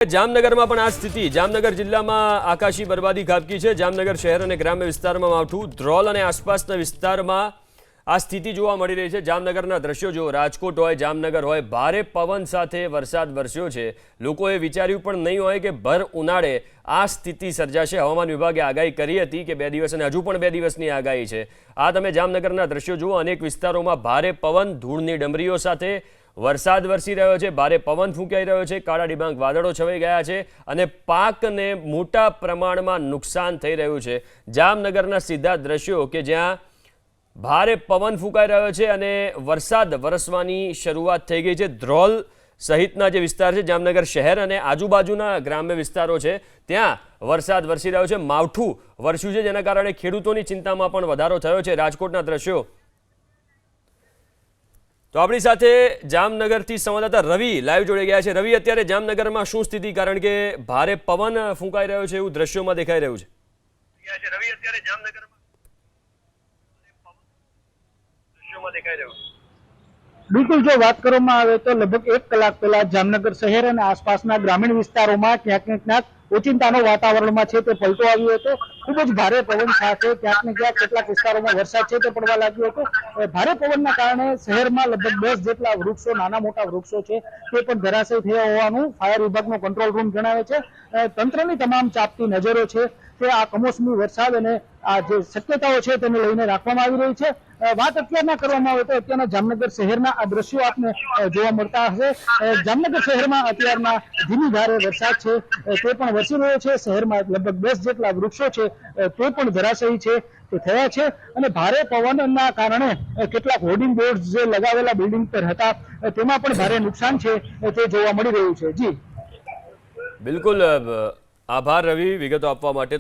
જામનગરમાં પણ આ સ્થિતિ જામનગર જિલ્લામાં આકાશી બરબાદી ખાબકી છે। જામનગર શહેર અને ગ્રામ્ય વિસ્તારમાં માવઠું ધ્રોલ અને આસપાસના વિસ્તારમાં આ સ્થિતિ જોવા મળી રહી છે। જામનગરના દ્રશ્યો જો રાજકોટ હોય જામનગર હોય ભારે પવન સાથે વરસાદ વરસ્યો છે। લોકોએ વિચાર્યું પણ નહીં હોય કે ભર ઉનાળે આ સ્થિતિ સર્જાશે। હવામાન વિભાગે આગાહી કરી હતી કે 2 દિવસ અને હજુ પણ 2 દિવસની આગાહી છે। આ તમે જામનગરના દ્રશ્યો જુઓ, અનેક વિસ્તારોમાં ભારે પવન ધૂળની ડમરીઓ સાથે વરસાદ વરસી રહ્યો છે, ભારે પવન ફૂંકાઈ રહ્યો છે, કાળા ડિબાંગ વાદળો છવાઈ ગયા છે અને પાકને મોટા પ્રમાણમાં નુકસાન થઈ રહ્યું છે। જામનગરના સીધા દ્રશ્યો કે જ્યાં ભારે પવન ફૂંકાઈ રહ્યો છે અને વરસાદ વરસવાની શરૂઆત થઈ ગઈ છે। ધ્રોલ સહિતના જે વિસ્તાર છે જામનગર શહેર અને આજુબાજુના ગ્રામ્ય વિસ્તારો છે ત્યાં વરસાદ વરસી રહ્યો છે, માવઠું વરસ્યું છે, જેના કારણે ખેડૂતોની ચિંતામાં પણ વધારો થયો છે। રાજકોટના દ્રશ્યો તો આપણી સાથે જામનગરથી સંવાદદાતા રવિ લાઈવ જોડાઈ ગયા છે। રવિ, અત્યારે જામનગરમાં શું સ્થિતિ, કારણ કે ભારે પવન ફૂંકાઈ રહ્યો છે એવું દ્રશ્યોમાં દેખાઈ રહ્યું છે। રવિ, અત્યારે જામનગરમાં દ્રશ્યોમાં દેખાઈ રહ્યું છે। બિલકુલ, જો વાત કરવામાં આવે તો લગભગ 1 કલાક પહેલા જામનગર શહેર અને આસપાસના ગ્રામીણ વિસ્તારોમાં ક્યાંક ને ક્યાંક ઓચિંતાનો વાતાવરણમાં છે તે પલટો આવ્યો હતો। ખૂબ જ ભારે પવન સાથે ક્યાંક ને ક્યાંક કેટલાક વિસ્તારોમાં વરસાદ છે તે પડવા લાગ્યો હતો। ભારે પવનના કારણે શહેરમાં લગભગ 10 જેટલા વૃક્ષો, નાના મોટા વૃક્ષો છે તે પણ ધરાશયી થયા હોવાનું ફાયર વિભાગનો કંટ્રોલ રૂમ જણાવે છે। તંત્રની તમામ ચાંપતી નજરો છે તે આ કમોસમી વરસાદ અને આ જે શક્યતાઓ છે તેને લઈને રાખવામાં આવી રહી છે। વાત અત્યારના કરવામાં આવે તો અત્યારના જામનગર શહેરના આ દ્રશ્યો આપને જોવા મળતા હશે। જામનગર શહેરમાં અત્યારના ધીમી ધારે વરસાદ છે તે પણ વરસી રહ્યો છે। શહેરમાં લગભગ 10 જેટલા વૃક્ષો છે તે પણ ધરાશયી છે તે થયા છે અને ભારે પવનના કારણે કેટલાક હોર્ડિંગ બોર્ડ જે લગાવેલા બિલ્ડિંગ પર હતા તેમાં પણ ભારે નુકસાન છે તે જોવા મળી રહ્યું છે। જી બિલકુલ, આભાર રવિ વિગતો આપવા માટે।